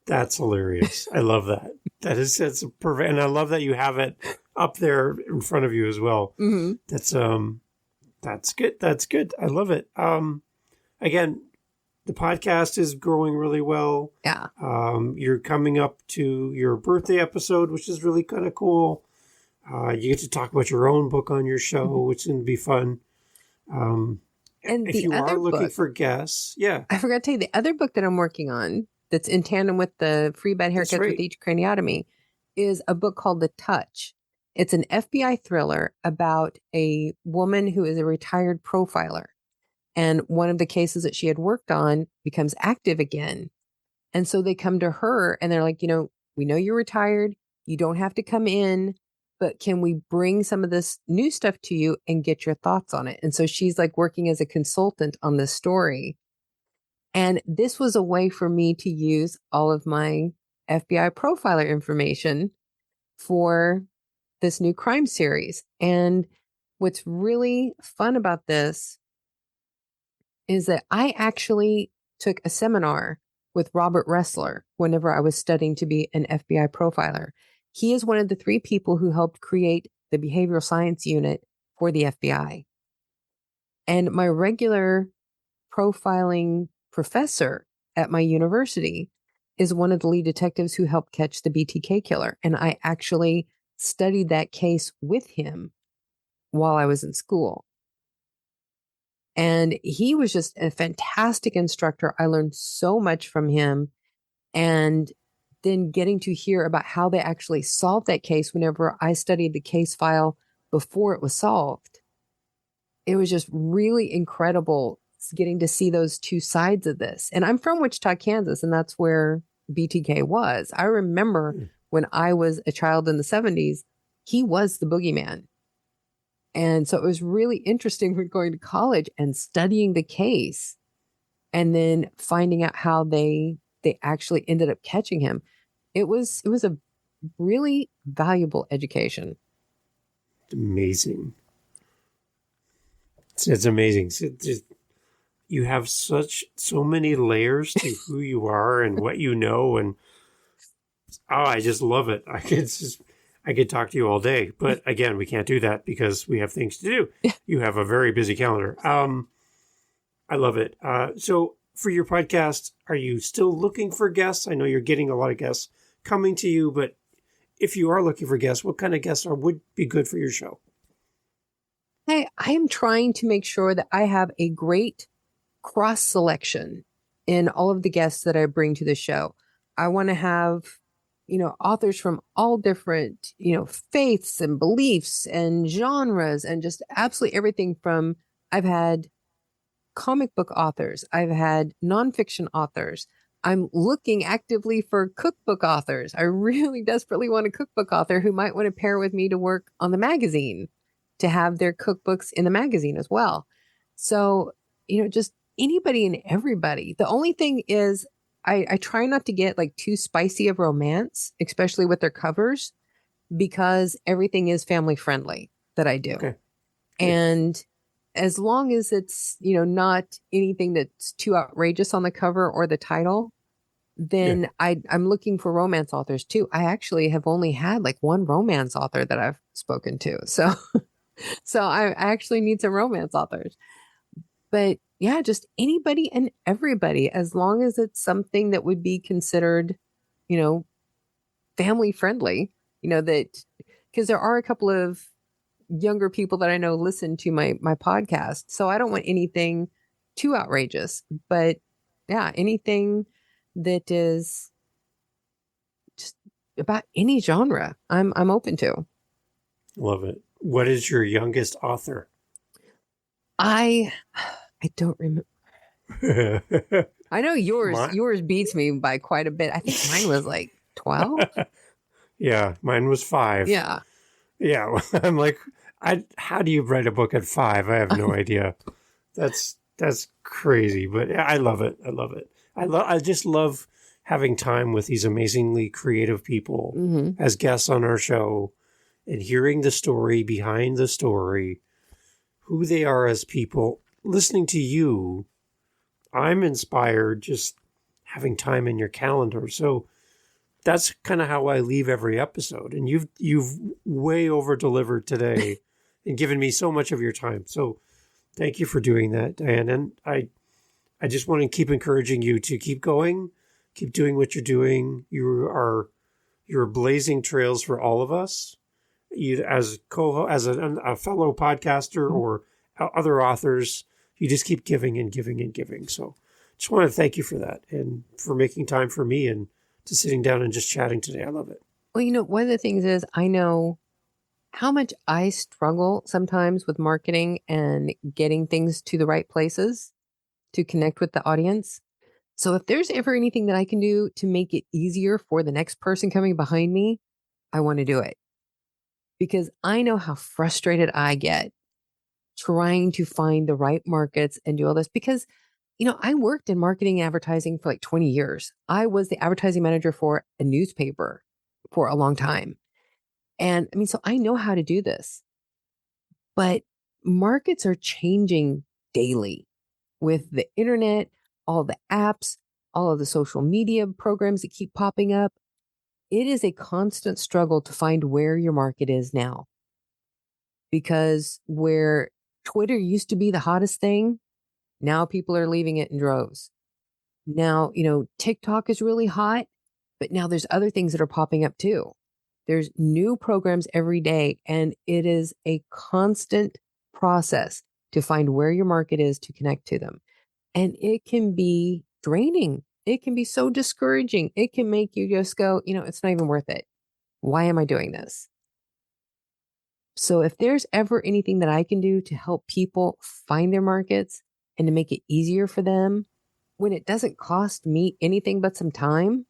That's hilarious. I love that. That's perfect. And I love that you have it up there in front of you as well. Mm-hmm. That's good. That's good. I love it. Again, the podcast is growing really well. Yeah. You're coming up to your birthday episode, which is really kind of cool. You get to talk about your own book on your show, which is going to be fun. And if you are looking for guests, I forgot to tell you, the other book that I'm working on that's in tandem with the Free Bad Haircuts with Each Craniotomy is a book called The Touch. It's an FBI thriller about a woman who is a retired profiler. And one of the cases that she had worked on becomes active again. And so they come to her and they're like, we know you're retired. You don't have to come in, but can we bring some of this new stuff to you and get your thoughts on it? And so she's like working as a consultant on this story. And this was a way for me to use all of my FBI profiler information for this new crime series. And what's really fun about this is that I actually took a seminar with Robert Ressler whenever I was studying to be an FBI profiler. He is one of the 3 people who helped create the behavioral science unit for the FBI. And my regular profiling professor at my university is one of the lead detectives who helped catch the BTK killer. And I actually studied that case with him while I was in school. And he was just a fantastic instructor. I learned so much from him. And then getting to hear about how they actually solved that case whenever I studied the case file before it was solved. It was just really incredible getting to see those 2 sides of this. And I'm from Wichita, Kansas, and that's where BTK was. I remember when I was a child in the 70s, he was the boogeyman. And so it was really interesting for going to college and studying the case and then finding out how they actually ended up catching him. It was a really valuable education. Amazing. It's amazing. You have so many layers to who you are and what you know, and I just love it. I could talk to you all day, but again, we can't do that because we have things to do. You have a very busy calendar. I love it. So for your podcast, are you still looking for guests? I know you're getting a lot of guests coming to you, but if you are looking for guests, what kind of guests would be good for your show? I am trying to make sure that I have a great cross selection in all of the guests that I bring to the show. I want to have authors from all different, faiths and beliefs and genres and just absolutely everything from, I've had comic book authors. I've had nonfiction authors. I'm looking actively for cookbook authors. I really desperately want a cookbook author who might want to pair with me to work on the magazine, to have their cookbooks in the magazine as well. So, just anybody and everybody. The only thing is I try not to get like too spicy of romance, especially with their covers, because everything is family friendly that I do. Okay. And as long as it's, not anything that's too outrageous on the cover or the title, then I'm looking for romance authors too. I actually have only had like 1 romance author that I've spoken to. So I actually need some romance authors. But yeah, just anybody and everybody, as long as it's something that would be considered, family friendly, that, because there are a couple of younger people that I know listen to my podcast. So I don't want anything too outrageous, but yeah, anything that is just about any genre, I'm open to. Love it. What is your youngest author? I don't remember. I know yours beats me by quite a bit. I think mine was like 12. Yeah, mine was 5. Yeah. Yeah. I'm like, how do you write a book at 5? I have no idea. That's crazy, but I love it. I love it. I just love having time with these amazingly creative people as guests on our show and hearing the story behind the story. who they are as people. Listening to you, I'm inspired just having time in your calendar. So that's kind of how I leave every episode. And you've way over delivered today and given me so much of your time. So thank you for doing that, Dianne. And I just want to keep encouraging you to keep going, keep doing what you're doing. You're blazing trails for all of us, either as a fellow podcaster or other authors. You just keep giving and giving and giving. So just want to thank you for that and for making time for me and to sitting down and just chatting today. I love it. Well, one of the things is I know how much I struggle sometimes with marketing and getting things to the right places to connect with the audience. So if there's ever anything that I can do to make it easier for the next person coming behind me, I want to do it. Because I know how frustrated I get trying to find the right markets and do all this. Because, I worked in marketing and advertising for like 20 years. I was the advertising manager for a newspaper for a long time. And so I know how to do this. But markets are changing daily with the internet, all the apps, all of the social media programs that keep popping up. It is a constant struggle to find where your market is now. Because where Twitter used to be the hottest thing, now people are leaving it in droves. Now, TikTok is really hot, but now there's other things that are popping up too. There's new programs every day, and it is a constant process to find where your market is to connect to them. And it can be draining. It can be so discouraging. It can make you just go, it's not even worth it. Why am I doing this? So if there's ever anything that I can do to help people find their markets and to make it easier for them when it doesn't cost me anything but some time,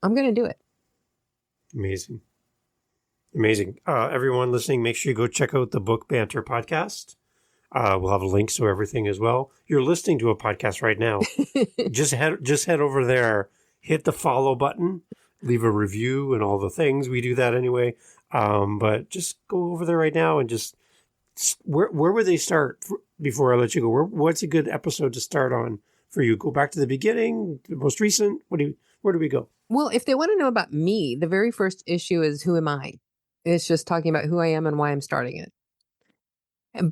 I'm going to do it. Amazing. Amazing. Everyone listening, make sure you go check out the Book Banter podcast. We'll have links to everything as well. You're listening to a podcast right now. Just head over there, hit the follow button, leave a review and all the things. We do that anyway. But just go over there right now and just where would they start before I let you go? What's a good episode to start on for you? Go back to the beginning, the most recent. Where do we go? Well, if they want to know about me, the very first issue is who am I? It's just talking about who I am and why I'm starting it.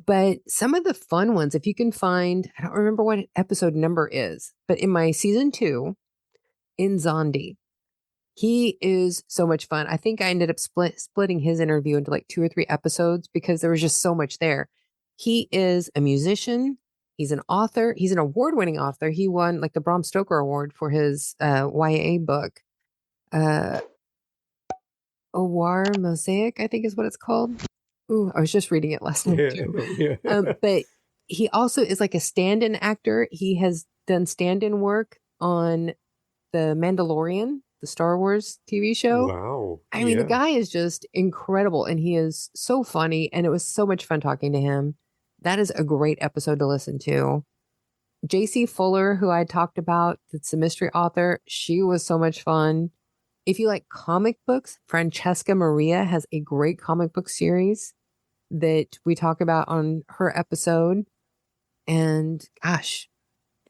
But some of the fun ones, if you can find, I don't remember what episode number is, but in my season 2, in Zondi, he is so much fun. I think I ended up splitting his interview into like 2 or 3 episodes because there was just so much there. He is a musician. He's an author. He's an award-winning author. He won like the Bram Stoker Award for his YA book. Owar Mosaic, I think is what it's called. Ooh, I was just reading it last night too. But he also is like a stand-in actor. He has done stand-in work on The Mandalorian, the Star Wars TV show. Wow. I mean, the guy is just incredible and he is so funny and it was so much fun talking to him. That is a great episode to listen to. JC Fuller, who I talked about, that's a mystery author, she was so much fun. If you like comic books, Francesca Maria has a great comic book series that we talk about on her episode. And gosh,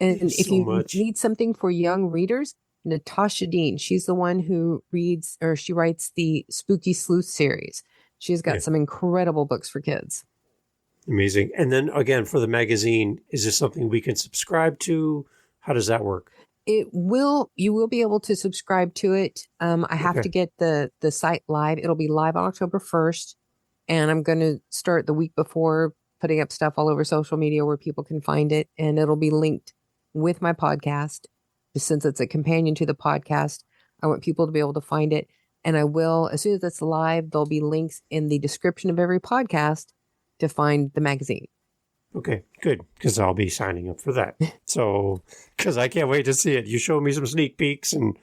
and if you need something for young readers, Natasha Dean, she's the one who she writes the Spooky Sleuth series. She's got some incredible books for kids. Amazing. And then again, for the magazine, is this something we can subscribe to? How does that work? You will be able to subscribe to it. I have to get the site live. It'll be live on October 1st. And I'm going to start the week before putting up stuff all over social media where people can find it. And it'll be linked with my podcast. Since it's a companion to the podcast, I want people to be able to find it. And I will, as soon as it's live, there'll be links in the description of every podcast to find the magazine. Okay, good. Because I'll be signing up for that. So, because I can't wait to see it. You showed me some sneak peeks and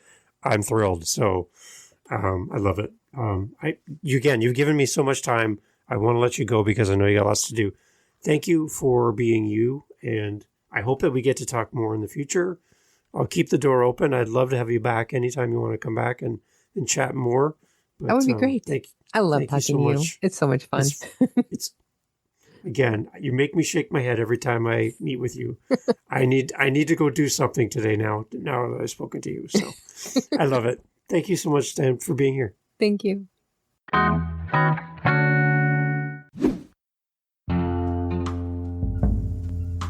I'm thrilled. So, I love it. You've given me so much time. I want to let you go because I know you got lots to do. Thank you for being you. And I hope that we get to talk more in the future. I'll keep the door open. I'd love to have you back anytime you want to come back and chat more. But, that would be great. I love talking to you. It's so much fun. Again, you make me shake my head every time I meet with you. I need to go do something today now that I've spoken to you. So I love it. Thank you so much, Dan, for being here. Thank you.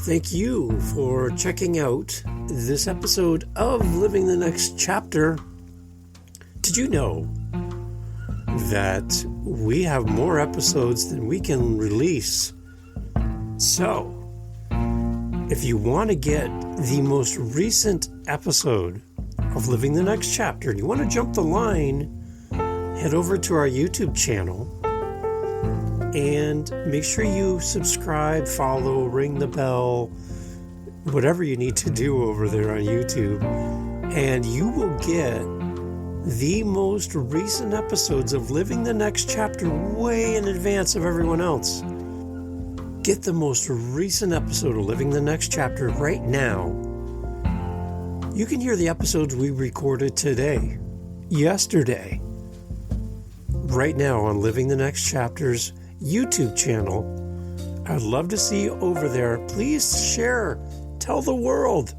Thank you for checking out this episode of Living the Next Chapter. Did you know that we have more episodes than we can release? So, if you want to get the most recent episode of Living the Next Chapter and you want to jump the line, head over to our YouTube channel and make sure you subscribe, follow, ring the bell, whatever you need to do over there on YouTube, and you will get the most recent episodes of Living the Next Chapter way in advance of everyone else. Get the most recent episode of Living the Next Chapter right now. You can hear the episodes we recorded today, yesterday, right now on Living the Next Chapter's YouTube channel. I'd love to see you over there. Please share, tell the world.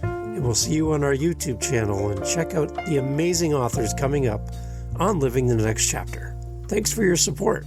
And we'll see you on our YouTube channel, and check out the amazing authors coming up on Living the Next Chapter. Thanks for your support.